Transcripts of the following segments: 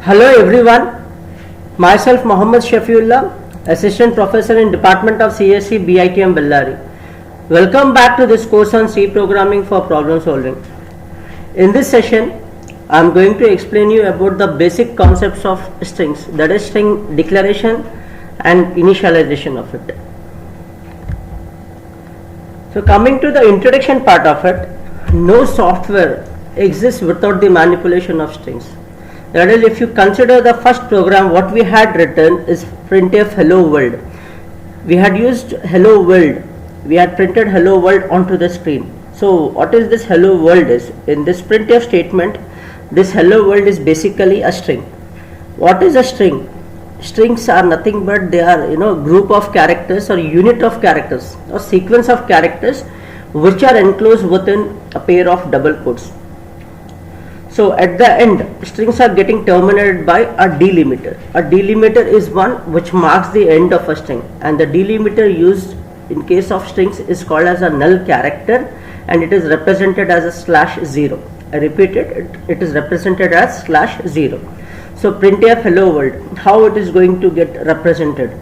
Hello everyone, myself Mohammad Shafiullah, Assistant Professor in Department of CSC BITM Bellary. Welcome back to this course on C programming for problem solving. In this session, I am going to explain you about the basic concepts of strings, that is string declaration and initialization of it. So coming to the introduction part of it, no software exists without the manipulation of strings. That is, if you consider the first program, what we had written is printf hello world. We had used hello world. We had printed hello world onto the screen. So what is this hello world is? In this printf statement, this hello world is basically a string. What is a string? Strings are nothing but they are group of characters or unit of characters or sequence of characters which are enclosed within a pair of double quotes. So at the end, strings are getting terminated by a delimiter. A delimiter is one which marks the end of a string, and the delimiter used in case of strings is called as a null character, and it is represented as a /0. I repeat it is represented as /0. So printf hello world, how it is going to get represented?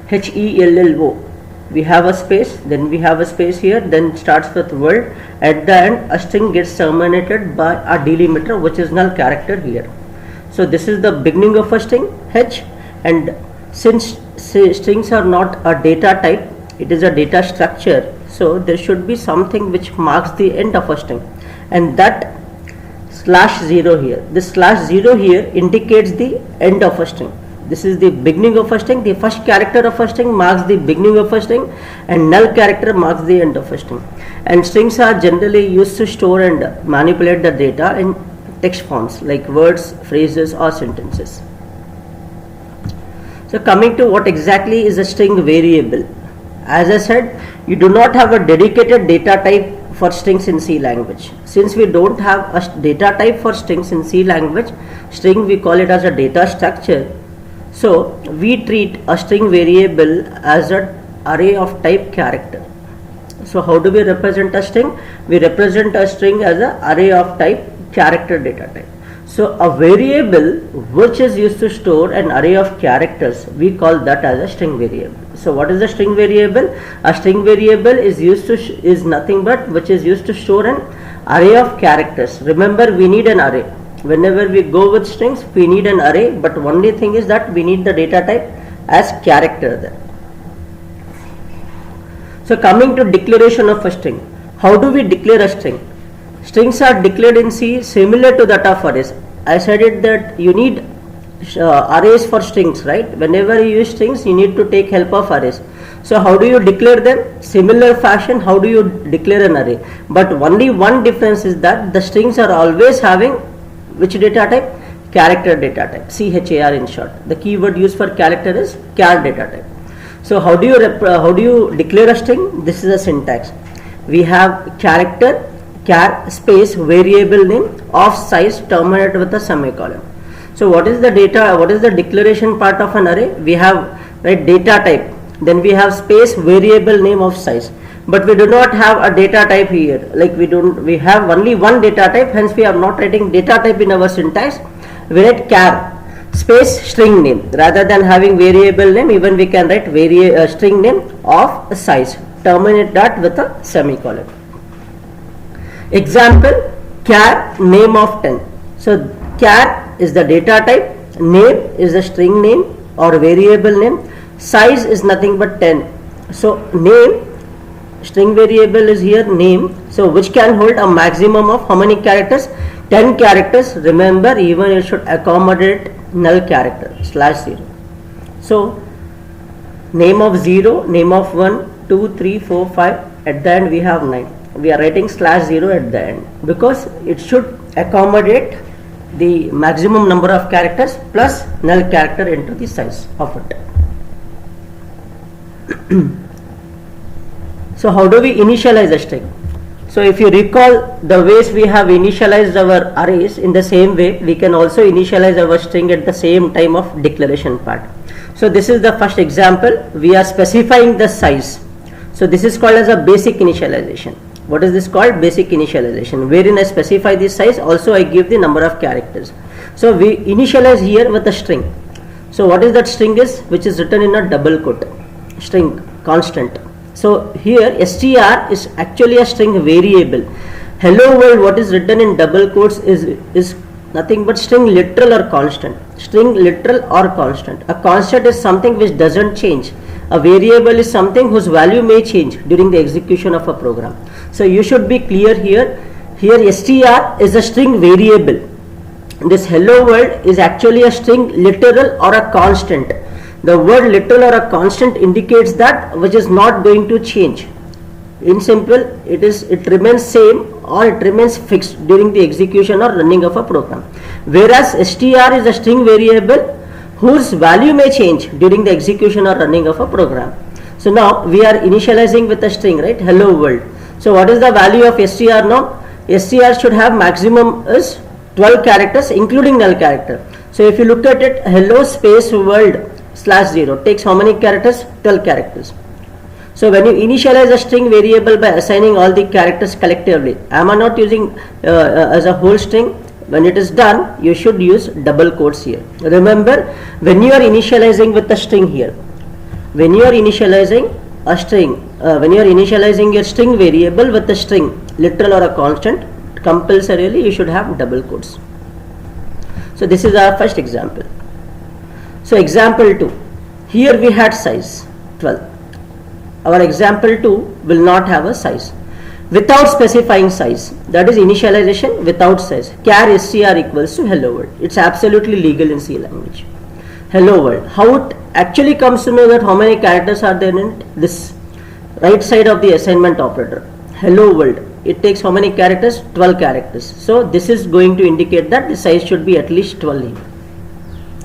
HELLO. We have a space, then we have a space here, then starts with world. At the end, a string gets terminated by a delimiter which is null character here. So this is the beginning of a string H, and since strings are not a data type, it is a data structure, so there should be something which marks the end of a string, and that /0 here, this /0 here indicates the end of a string. This is the beginning of a string. The first character of a string marks the beginning of a string, and null character marks the end of a string. And strings are generally used to store and manipulate the data in text forms like words, phrases or sentences. So coming to what exactly is a string variable. As I said, you do not have a dedicated data type for strings in C language. Since we don't have a data type for strings in C language, string we call it as a data structure. So we treat a string variable as an array of type character. So how do we represent a string? We represent a string as an array of type character data type. So a variable which is used to store an array of characters, we call that as a string variable. So what is a string variable? A string variable is nothing but which is used to store an array of characters. Remember, we need an array. Whenever we go with strings, we need an array, but only thing is that we need the data type as character there. So coming to declaration of a string, how do we declare a string? Strings are declared in C similar to that of arrays. I said it that you need arrays for strings, right? Whenever you use strings, you need to take help of arrays. So how do you declare them? Similar fashion, how do you declare an array? But only one difference is that the strings are always having which data type? Character data type, CHAR in short. The keyword used for character is char data type. So how do you declare a string? This is a syntax. We have character, char space variable name of size terminated with a semicolon. So what is the data? What is the declaration part of an array? We have data type. Then we have space variable name of size. But we do not have a data type here. We have only one data type, hence we are not writing data type in our syntax. We write char space string name. Rather than having variable name, even we can write string name of size. Terminate that with a semicolon. Example, char name of 10. So char is the data type, name is the string name or variable name, size is nothing but 10. So name, string variable is here name, so which can hold a maximum of how many characters? 10 characters. Remember, even it should accommodate null character /0. So name of 0, name of 1, 2, 3, 4, 5, at the end we have 9. We are writing /0 at the end because it should accommodate the maximum number of characters plus null character into the size of it. So how do we initialize a string? So if you recall the ways we have initialized our arrays, in the same way we can also initialize our string at the same time of declaration part. So this is the first example. We are specifying the size. So this is called as a basic initialization. What is this called? Basic initialization, wherein I specify the size, also I give the number of characters. So we initialize here with a string. So what is that string is, which is written in a double quote, string constant. So here str is actually a string variable. Hello world, what is written in double quotes is nothing but string literal or constant. String literal or constant. A constant is something which doesn't change. A variable is something whose value may change during the execution of a program. So you should be clear here. Here str is a string variable. This hello world is actually a string literal or a constant. The word literal or a constant indicates that which is not going to change. In simple, it remains same or it remains fixed during the execution or running of a program. Whereas str is a string variable whose value may change during the execution or running of a program. So now we are initializing with a string, right? Hello world. So what is the value of str now? Str should have maximum is 12 characters including null character. So if you look at it, hello space world /0 takes how many characters? 12 characters. So when you initialize a string variable by assigning all the characters collectively, I am not using as a whole string. When it is done, you should use double quotes here. Remember, when you are initializing with a string here, when you are initializing a string, when you are initializing your string variable with a string, literal or a constant, compulsorily you should have double quotes. So this is our first example. So example 2, here we had size 12. Our example 2 will not have a size. Without specifying size, that is initialization without size, char str equals to hello world. It's absolutely legal in C language. Hello world. How it actually comes to know that how many characters are there in it? This right side of the assignment operator. Hello world. It takes how many characters? 12 characters. So this is going to indicate that the size should be at least 12 here.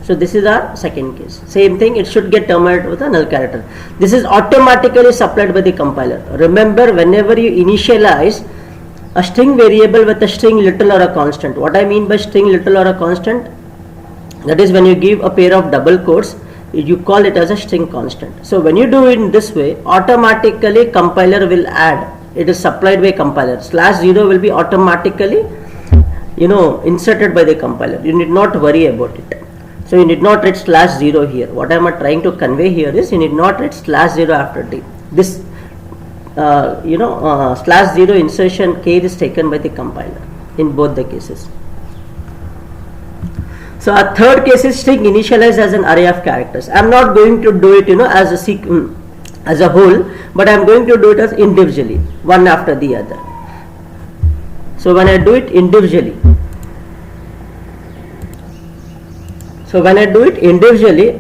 So this is our second case. Same thing, it should get terminated with a null character. This is automatically supplied by the compiler. Remember, whenever you initialize a string variable with a string literal or a constant. What I mean by string literal or a constant? That is when you give a pair of double quotes, you call it as a string constant. So when you do it in this way, automatically compiler will add. It is supplied by compiler. /0 will be automatically, inserted by the compiler. You need not worry about it. So you need not write /0 here. What I am trying to convey here is you need not write /0 after D. This /0 insertion case is taken by the compiler in both the cases. So our third case is string initialized as an array of characters. I am not going to do it as a whole, but I am going to do it as individually, one after the other. So when I do it individually,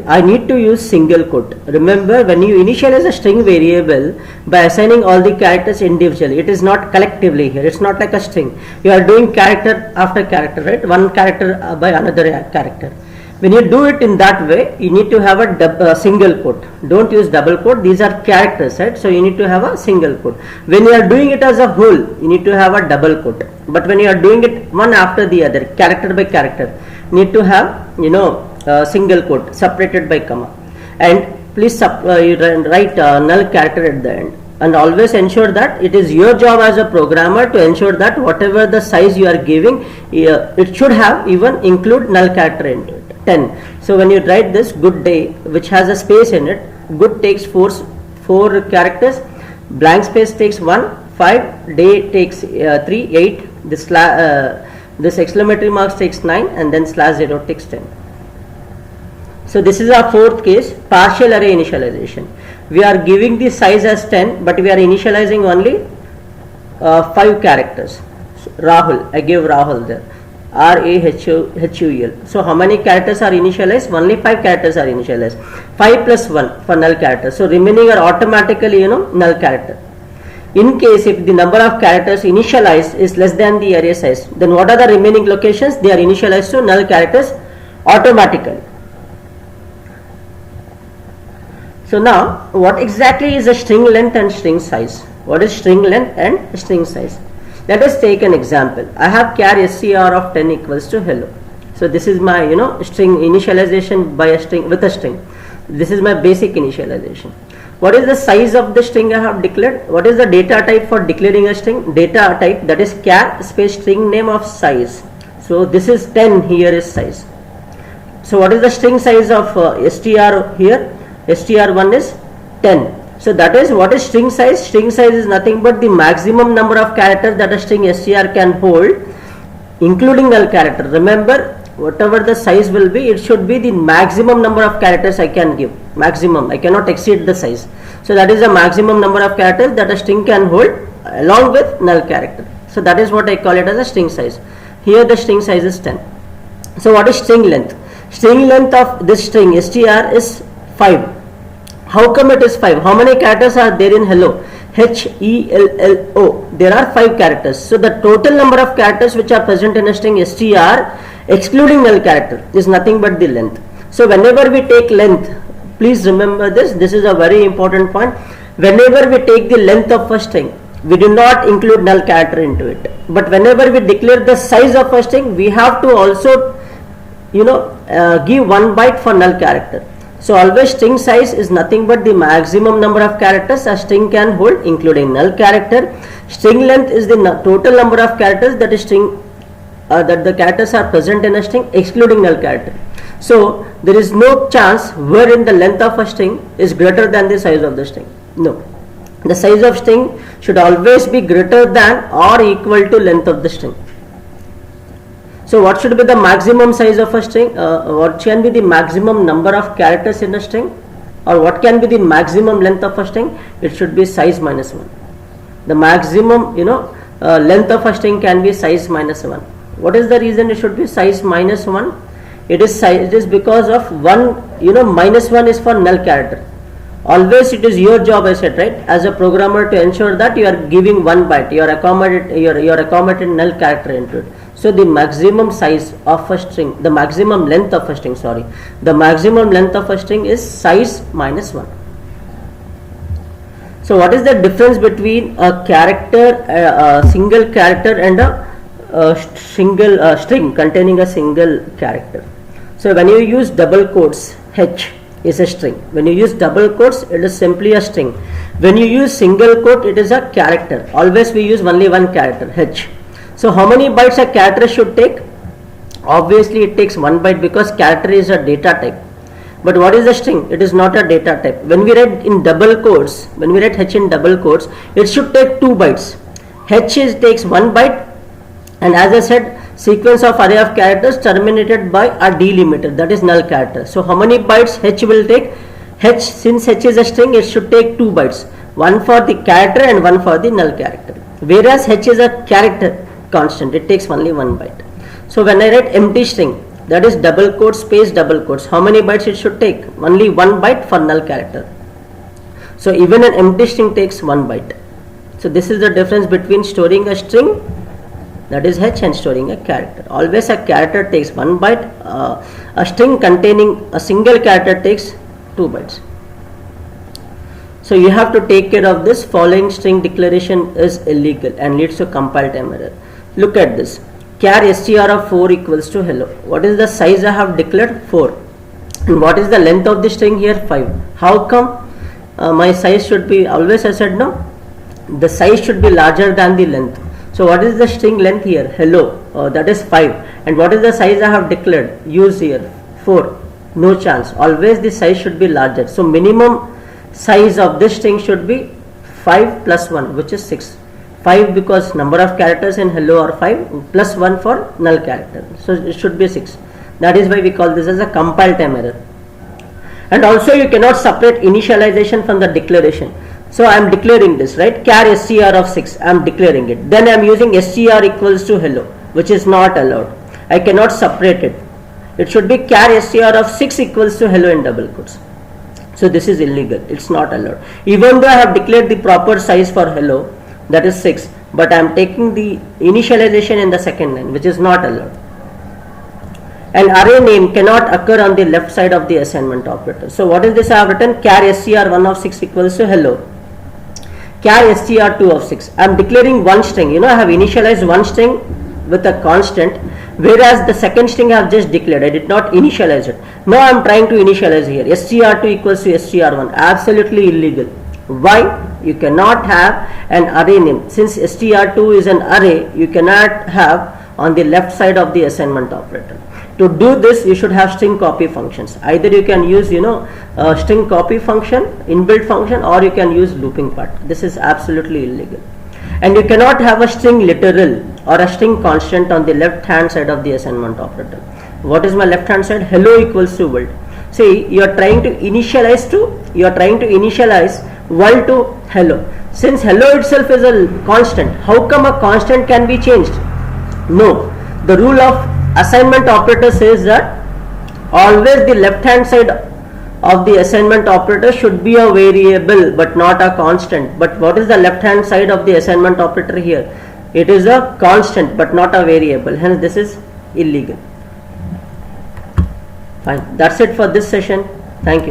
I need to use single quote. Remember, when you initialize a string variable by assigning all the characters individually, it is not collectively here. It's not like a string. You are doing character after character, right? One character by another character. When you do it in that way, you need to have a single quote. Don't use double quote. These are characters, right? So you need to have a single quote. When you are doing it as a whole, you need to have a double quote. But when you are doing it one after the other, character by character, need to have single quote separated by comma, and please you write null character at the end, and always ensure that it is your job as a programmer to ensure that whatever the size you are giving, it should have even include null character into it. 10. So when you write this good day, which has a space in it, good takes four characters, blank space takes 1, 5, day takes 3, 8, this exclamatory marks takes 9, and then /0 takes 10. So this is our fourth case, partial array initialization. We are giving the size as 10, but we are initializing only 5 characters. So, Rahul, I gave Rahul there, RAHUL. So how many characters are initialized? Only 5 characters are initialized. 5 plus 1 for null character. So remaining are automatically null character. In case if the number of characters initialized is less than the array size, then what are the remaining locations? They are initialized to null characters automatically. So now, what exactly is a string length and string size? What is string length and string size? Let us take an example. I have char str of 10 equals to hello. So this is my string initialization by a string with a string. This is my basic initialization. What is the size of the string I have declared? What is the data type for declaring a string? Data type, that is char space string name of size. So this is 10, here is size. So what is the string size of str here? str1 is 10. So that is what is string size. String size is nothing but the maximum number of characters that a string str can hold, including null character. Remember, whatever the size will be, it should be the maximum number of characters I can give. Maximum, I cannot exceed the size. So that is the maximum number of characters that a string can hold along with null character. So that is what I call it as a string size. Here the string size is 10. So what is string length? String length of this string str is 5. How come it is 5? How many characters are there in hello? HELLO. There are 5 characters. So the total number of characters which are present in a string str, excluding null character, is nothing but the length. So whenever we take length, please remember this. This is a very important point. Whenever we take the length of a string, we do not include null character into it. But whenever we declare the size of a string, we have to also, give 1 byte for null character. So always string size is nothing but the maximum number of characters a string can hold, including null character. String length is the total number of characters that that the characters are present in a string, excluding null character. So there is no chance wherein the length of a string is greater than the size of the string. No, the size of string should always be greater than or equal to length of the string. So what should be the maximum size of a string? What can be the maximum number of characters in a string? Or what can be the maximum length of a string? It should be size minus 1. The maximum, length of a string can be size minus 1. What is the reason it should be size minus 1? It is because of 1, minus 1 is for null character. Always it is your job, I said, right, as a programmer, to ensure that you are giving 1 byte, you are accommodating null character into it. So the maximum size of a string, the maximum length of a string, the maximum length of a string is size minus 1. So what is the difference between a character, a single character, and a single string containing a single character? So when you use double quotes, H is a string. When you use double quotes, it is simply a string. When you use single quote, it is a character. Always we use only one character, H. So how many bytes a character should take? Obviously it takes 1 byte, because character is a data type. But what is the string? It is not a data type. When we write in double quotes, when we write H in double quotes, it should take 2 bytes. H takes 1 byte, and as I said, sequence of array of characters terminated by a delimiter, that is null character. So how many bytes H will take? H, since H is a string, it should take 2 bytes. One for the character and one for the null character. Whereas H is a character constant, it takes only 1 byte. So when I write empty string, that is double quotes space double quotes, how many bytes it should take? Only 1 byte for null character. So even an empty string takes 1 byte. So this is the difference between storing a string, that is H, and storing a character. Always a character takes 1 byte, a string containing a single character takes 2 bytes. So you have to take care of this. Following string declaration is illegal and leads to compile time error. Look at this. Char str of 4 equals to hello. What is the size I have declared? 4. And what is the length of the string here? 5. How come my size should be, always I said no, the size should be larger than the length. So what is the string length here? Hello, that is 5. And what is the size I have declared? Use here 4. No chance. Always the size should be larger. So minimum size of this string should be 5 plus 1, which is 6. 5 because number of characters in hello are 5, plus 1 for null character. So it should be 6. That is why we call this as a compile time error. And also you cannot separate initialization from the declaration. So I am declaring this, right? Char str of 6, I am declaring it. Then I am using str equals to hello, which is not allowed. I cannot separate it. It should be char str of 6 equals to hello in double quotes. So this is illegal. It's not allowed. Even though I have declared the proper size for hello, that is 6, but I am taking the initialization in the second line, which is not allowed. An array name cannot occur on the left side of the assignment operator. So what is this I have written? Char str1 of 6 equals to hello. Char str2 of 6. I am declaring one string. I have initialized one string with a constant, whereas the second string I have just declared. I did not initialize it. Now I am trying to initialize here. str2 equals to str1. Absolutely illegal. Why? You cannot have an array name. Since str2 is an array, you cannot have on the left side of the assignment operator. To do this, you should have string copy functions. Either you can use string copy function, inbuilt function, or you can use looping part. This is absolutely illegal. And you cannot have a string literal or a string constant on the left hand side of the assignment operator. What is my left hand side? Hello equals to world. See, you are trying to initialize world to hello. Since hello itself is a constant, how come a constant can be changed? No, the rule of assignment operator says that always the left hand side of the assignment operator should be a variable but not a constant. But what is the left hand side of the assignment operator here? It is a constant but not a variable. Hence this is illegal. Fine. That's it for this session. Thank you.